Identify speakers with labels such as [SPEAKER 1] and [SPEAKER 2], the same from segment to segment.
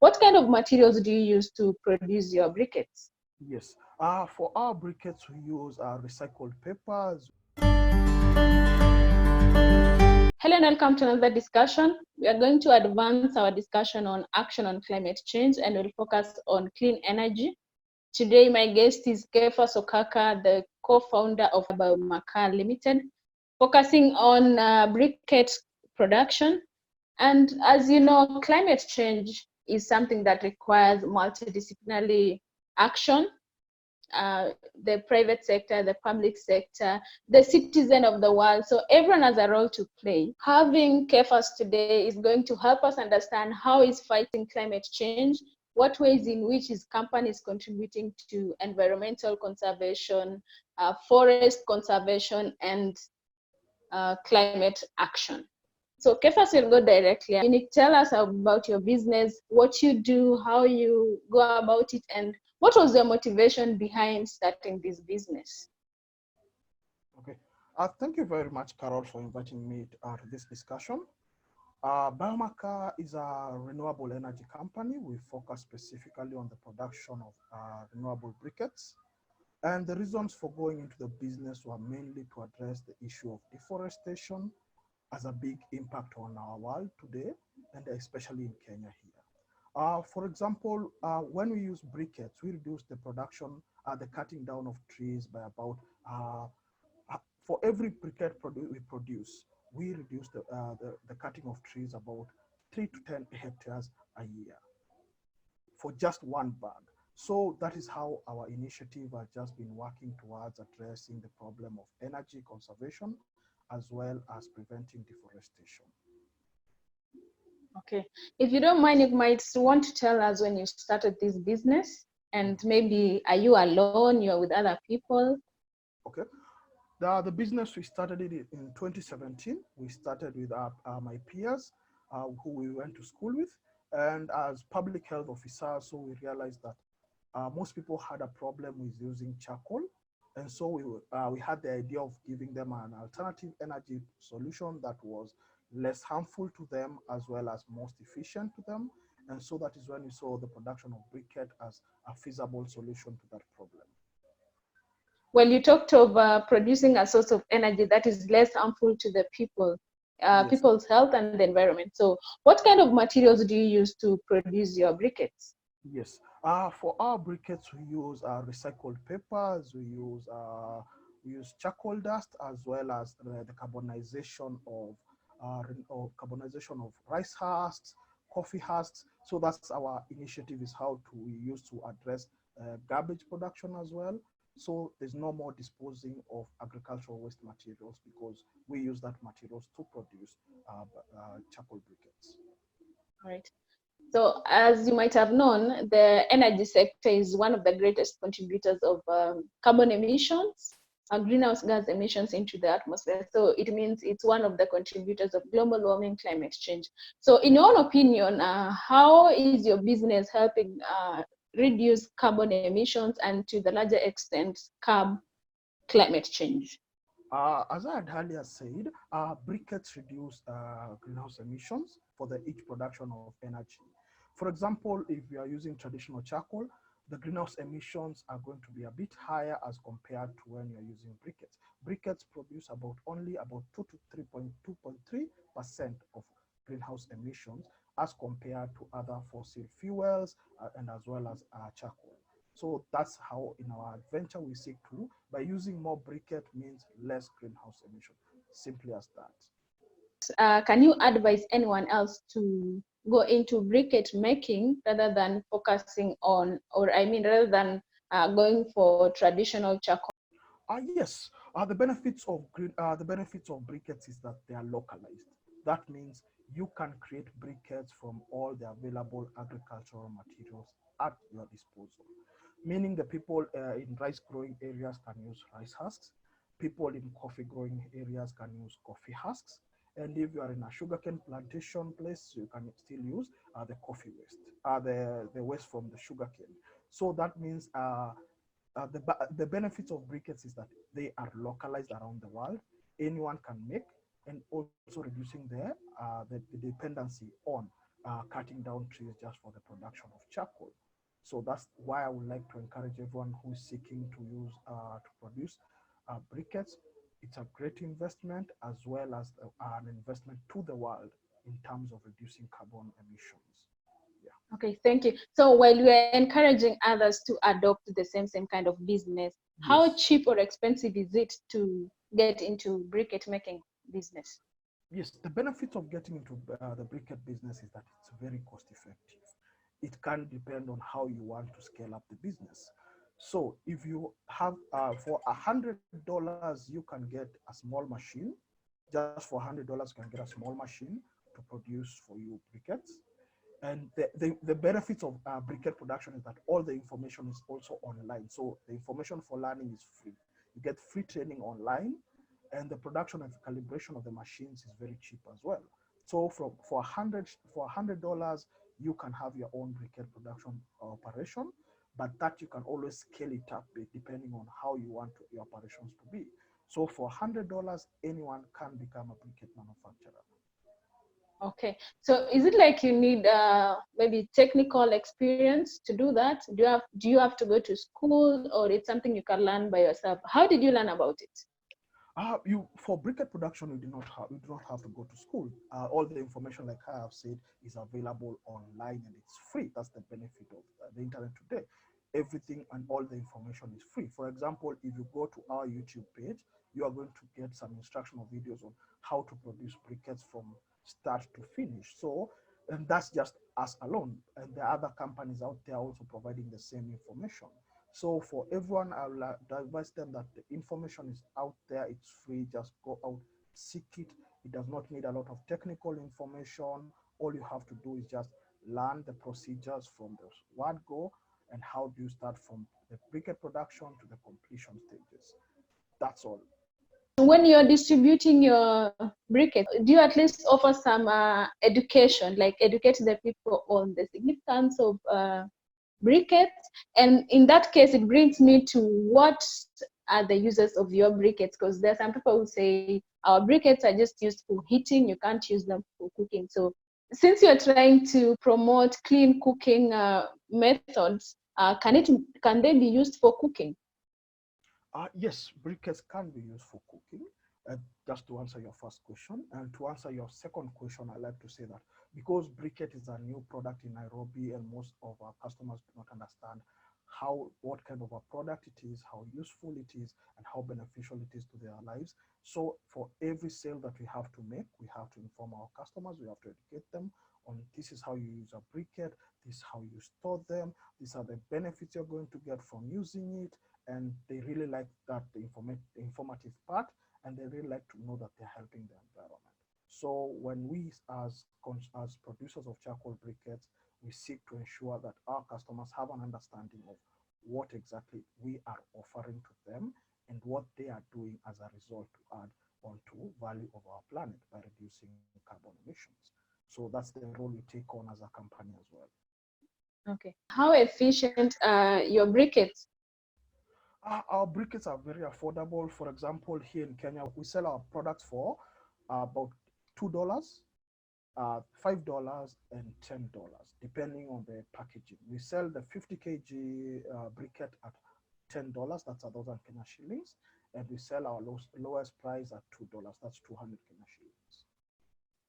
[SPEAKER 1] What kind of materials do you use to produce your briquettes?
[SPEAKER 2] Yes. For our briquettes, we use recycled papers.
[SPEAKER 1] Hello and welcome to another discussion. We are going to advance our discussion on action on climate change and we'll focus on clean energy. Today, my guest is Kefas Okaka, the co-founder of Biomakaa Ltd, focusing on briquette production. And as you know, climate change is something that requires multidisciplinary action. The private sector, the public sector, the citizen of the world. So everyone has a role to play. Having Kefas today is going to help us understand how is fighting climate change, what ways in which his company is contributing to environmental conservation, forest conservation, and climate action. So Kefas will go directly. Can you tell us about your business, what you do, how you go about it, and what was your motivation behind starting this business?
[SPEAKER 2] Okay. Thank you very much, Carol, for inviting me to this discussion. Biomakaa is a renewable energy company. We focus specifically on the production of renewable briquettes. And the reasons for going into the business were mainly to address the issue of deforestation as a big impact on our world today, and especially in Kenya here. For example, when we use briquettes, we reduce the production, the cutting down of trees by about, for every briquette we produce, we reduce the cutting of trees about 3 to 10 hectares a year for just one bag. So that is how our initiative has just been working towards addressing the problem of energy conservation as well as preventing deforestation.
[SPEAKER 1] Okay. If you don't mind, you might want to tell us when you started this business, and maybe are you alone, you're with other people?
[SPEAKER 2] Okay. The business, we started it in 2017. We started with my peers who we went to school with. And as public health officers, so we realized that most people had a problem with using charcoal. And so we had the idea of giving them an alternative energy solution that was less harmful to them as well as most efficient to them. And so that is when we saw the production of briquette as a feasible solution to that problem.
[SPEAKER 1] Well, you talked of producing a source of energy that is less harmful to the people,
[SPEAKER 2] Yes.
[SPEAKER 1] people's health and the environment. So what kind of materials do you use to produce your briquettes?
[SPEAKER 2] Yes. For our briquettes, we use recycled papers. We use charcoal dust as well as the carbonization of rice husks, coffee husks. So that's our initiative, is how to we use to address garbage production as well. So there's no more disposing of agricultural waste materials because we use that materials to produce charcoal briquettes.
[SPEAKER 1] All right. So as you might have known, the energy sector is one of the greatest contributors of carbon emissions, greenhouse gas emissions into the atmosphere. So it means it's one of the contributors of global warming, climate change. So in your own opinion, how is your business helping reduce carbon emissions and to the larger extent curb climate change?
[SPEAKER 2] As I had earlier said, briquettes reduce greenhouse emissions for the each production of energy. For example, if you are using traditional charcoal, the greenhouse emissions are going to be a bit higher as compared to when you're using briquettes. Briquettes produce only about 2 to 3.2.3% of greenhouse emissions as compared to other fossil fuels and as well as charcoal. So that's how in our adventure we seek to, by using more briquette means less greenhouse emission, simply as that.
[SPEAKER 1] Can you advise anyone else to go into briquette making rather than focusing on, or I mean, rather than going for traditional charcoal?
[SPEAKER 2] Yes, the benefits of briquettes is that they are localized. That means you can create briquettes from all the available agricultural materials at your disposal. Meaning the people in rice growing areas can use rice husks, people in coffee growing areas can use coffee husks, and if you are in a sugarcane plantation place, you can still use the coffee waste, the waste from the sugarcane. So that means the benefits of briquettes is that they are localized around the world. Anyone can make, and also reducing the dependency on cutting down trees just for the production of charcoal. So that's why I would like to encourage everyone who is seeking to use to produce briquettes. It's a great investment as well as an investment to the world in terms of reducing carbon emissions. Yeah.
[SPEAKER 1] Okay, thank you. So while we are encouraging others to adopt the same kind of business, how
[SPEAKER 2] Yes.
[SPEAKER 1] cheap or expensive is it to get into briquette making business?
[SPEAKER 2] Yes, the benefit of getting into the briquette business is that it's very cost effective. It can depend on how you want to scale up the business. So if you have for $100, you can get a small machine. Just for $100, you can get a small machine to produce for you briquettes. And the benefits of briquette production is that all the information is also online. So the information for learning is free. You get free training online, and the production and calibration of the machines is very cheap as well. So for $100, you can have your own briquette production operation, but that you can always scale it up depending on how you want your operations to be. So for $100, anyone can become a briquette manufacturer.
[SPEAKER 1] Okay, so is it like you need maybe technical experience to do that? Do you have to go to school, or it's something you can learn by yourself? How did you learn about it?
[SPEAKER 2] You for briquette production, you do not have to go to school. All the information, like I have said, is available online and it's free. That's the benefit of the internet today. Everything and all the information is free. For example, if you go to our YouTube page, you are going to get some instructional videos on how to produce briquettes from start to finish. So, and that's just us alone. And there are other companies out there also providing the same information. So for everyone, I will advise them that the information is out there. It's free. Just go out, seek it. It does not need a lot of technical information. All you have to do is just learn the procedures from the word go and how do you start from the briquette production to the completion stages. That's all.
[SPEAKER 1] When you're distributing your briquettes, do you at least offer some education, like educate the people on the significance of briquettes? And in that case, it brings me to what are the uses of your briquettes? Because there are some people who say our briquettes are just used for heating, you can't use them for cooking. So since you're trying to promote clean cooking methods, can they be used for cooking?
[SPEAKER 2] Yes, briquettes can be used for cooking. Just to answer your first question, and to answer your second question, I like to say that because briquette is a new product in Nairobi, and most of our customers do not understand what kind of a product it is, how useful it is, and how beneficial it is to their lives. So for every sale that we have to make, we have to inform our customers. We have to educate them on this is how you use a briquette, this is how you store them, these are the benefits you're going to get from using it, and they really like that the informative part, and they really like to know that they're helping the environment. So when we as producers of charcoal briquettes, we seek to ensure that our customers have an understanding of what exactly we are offering to them and what they are doing as a result to add onto value of our planet by reducing carbon emissions. So that's the role we take on as a company as well.
[SPEAKER 1] Okay. How efficient are your briquettes?
[SPEAKER 2] Our briquettes are very affordable. For example, here in Kenya, we sell our products for about $2, $5, and $10, depending on the packaging. We sell the 50 kg briquette at $10, that's 1,000 Kenya shillings, and we sell our lowest price at $2, that's 200 Kenya shillings.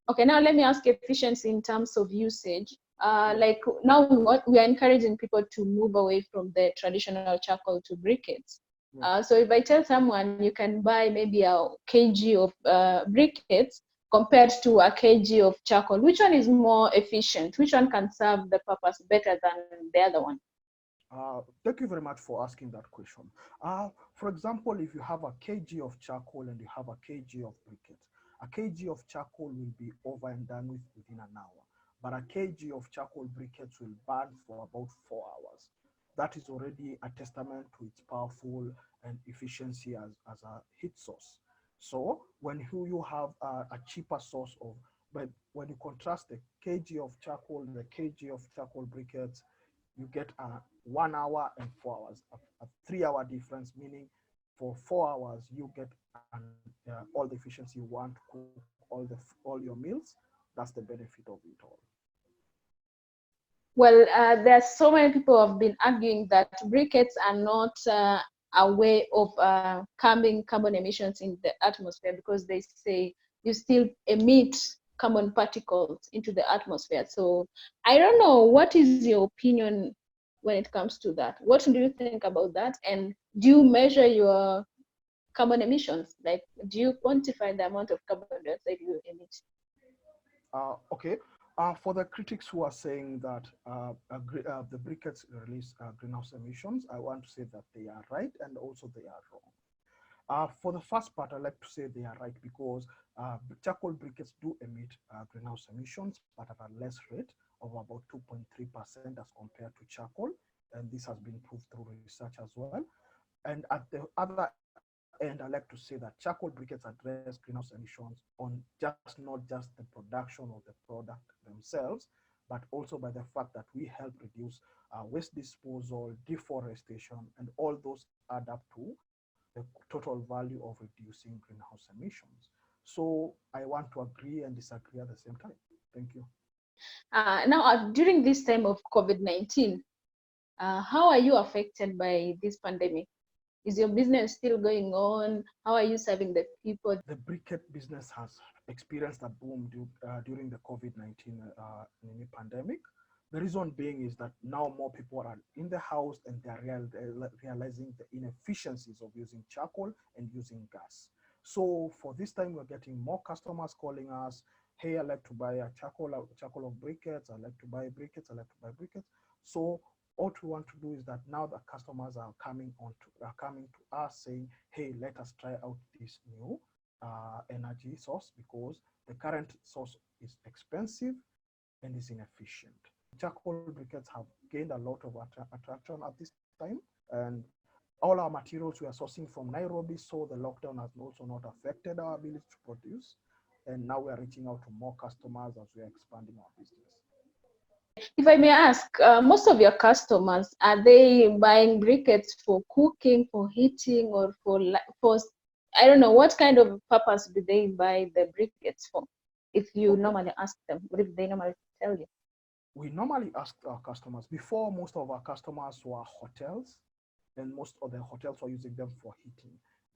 [SPEAKER 1] Okay, now let me ask efficiency in terms of usage.
[SPEAKER 2] Yeah.
[SPEAKER 1] Like now we are encouraging people to move away from the traditional charcoal to briquettes.
[SPEAKER 2] Yeah.
[SPEAKER 1] So if I tell someone you can buy maybe a kg of briquettes compared to a kg of charcoal, which one is more efficient? Which one can serve the purpose better than the other one?
[SPEAKER 2] Thank you very much for asking that question. For example, if you have a kg of charcoal and you have a kg of briquette, a kg of charcoal will be over and done with within an hour, but a kg of charcoal briquettes will burn for about 4 hours. That is already a testament to its powerful and efficiency as a heat source. So when you have a cheaper source of, but when you contrast the kg of charcoal and the kg of charcoal briquettes, you get a 1 hour and 4 hours, a 3 hour difference, meaning for 4 hours you get all the efficiency you want to cook all your meals. That's the benefit of it all.
[SPEAKER 1] Well, there are so many people who have been arguing that briquettes are not a way of curbing carbon emissions in the atmosphere, because they say you still emit carbon particles into the atmosphere. So I don't know, what is your opinion when it comes to that? What do you think about that? And do you measure your carbon emissions? Like, do you quantify the amount of carbon dioxide you emit?
[SPEAKER 2] Okay. For the critics who are saying that the briquettes release greenhouse emissions, I want to say that they are right and also they are wrong. For the first part, I like to say they are right because charcoal briquettes do emit greenhouse emissions, but at a less rate of about 2.3% as compared to charcoal. And this has been proved through research as well. And at the other end, I like to say that charcoal briquettes address greenhouse emissions on not just the production of the product themselves, but also by the fact that we help reduce waste disposal, deforestation, and all those add up to the total value of reducing greenhouse emissions. So I want to agree and disagree at the same time. Thank you.
[SPEAKER 1] Now, during this time of COVID-19, how are you affected by this pandemic? Is your business still going on? How are you serving the people?
[SPEAKER 2] The briquette business has experienced a boom during the COVID-19 pandemic. The reason being is that now more people are in the house and they're realizing the inefficiencies of using charcoal and using gas. So for this time, we're getting more customers calling us, hey, I like to buy a charcoal of briquettes. I like to buy briquettes. I like to buy briquettes. So what we want to do is that now the customers are coming to us saying, hey, let us try out this new energy source because the current source is expensive and is inefficient. Charcoal briquettes have gained a lot of attraction at this time, and all our materials we are sourcing from Nairobi, so the lockdown has also not affected our ability to produce. And now we are reaching out to more customers as we are expanding our business.
[SPEAKER 1] If I may ask, most of your customers, are they buying briquettes for cooking, for heating, or for I don't know, what kind of purpose do they buy the briquettes for? If you normally ask them, what did they normally tell you?
[SPEAKER 2] We normally ask our customers, before most of our customers were hotels, and most of the hotels were using them for heating.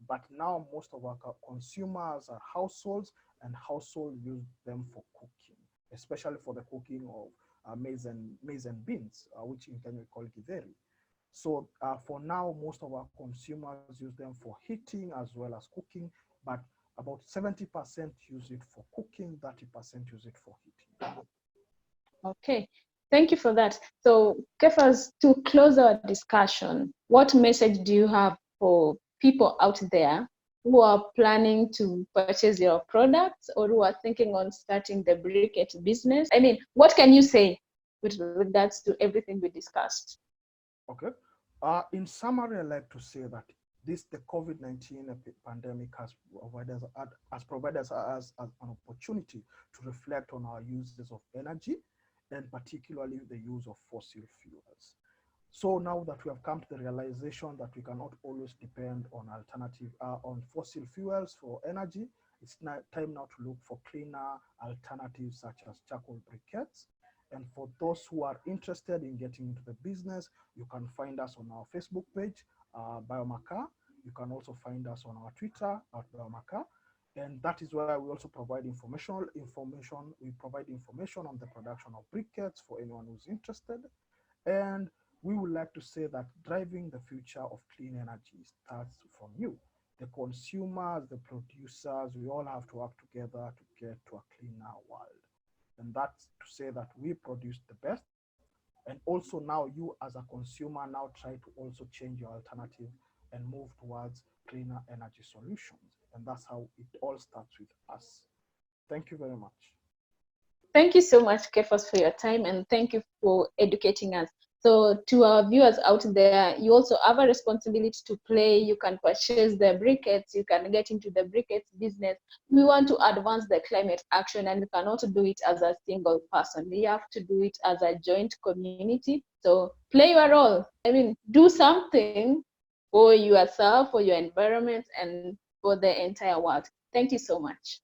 [SPEAKER 2] But now most of our consumers are households, and households use them for cooking, especially for the cooking of maize and beans, which in Kenya we call githeri. So for now, most of our consumers use them for heating as well as cooking, but about 70% use it for cooking, 30% use it for heating.
[SPEAKER 1] Okay, thank you for that. So, Kefas, to close our discussion, what message do you have for people out there who are planning to purchase your products or who are thinking on starting the briquette business? I mean, what can you say with regards to everything we discussed?
[SPEAKER 2] Okay. In summary, I like to say that the COVID-19 pandemic has provided us an opportunity to reflect on our uses of energy, and particularly the use of fossil fuels. So now that we have come to the realization that we cannot always depend on on fossil fuels for energy, it's time now to look for cleaner alternatives such as charcoal briquettes. And for those who are interested in getting into the business, you can find us on our Facebook page, Biomakaa. You can also find us on our Twitter at Biomakaa. And that is where we also provide information. We provide information on the production of briquettes for anyone who's interested. And we would like to say that driving the future of clean energy starts from you. The consumers, the producers, we all have to work together to get to a cleaner world. And that's to say that we produce the best. And also now you as a consumer now try to also change your alternative and move towards cleaner energy solutions. And that's how it all starts with us. Thank you very much.
[SPEAKER 1] Thank you so much, Kefas, for your time, and thank you for educating us. So to our viewers out there, you also have a responsibility to play. You can purchase the briquettes, you can get into the briquettes business. We want to advance the climate action, and we cannot do it as a single person. We have to do it as a joint community. So play your role. I mean, do something for yourself, for your environment, and for the entire world. Thank you so much.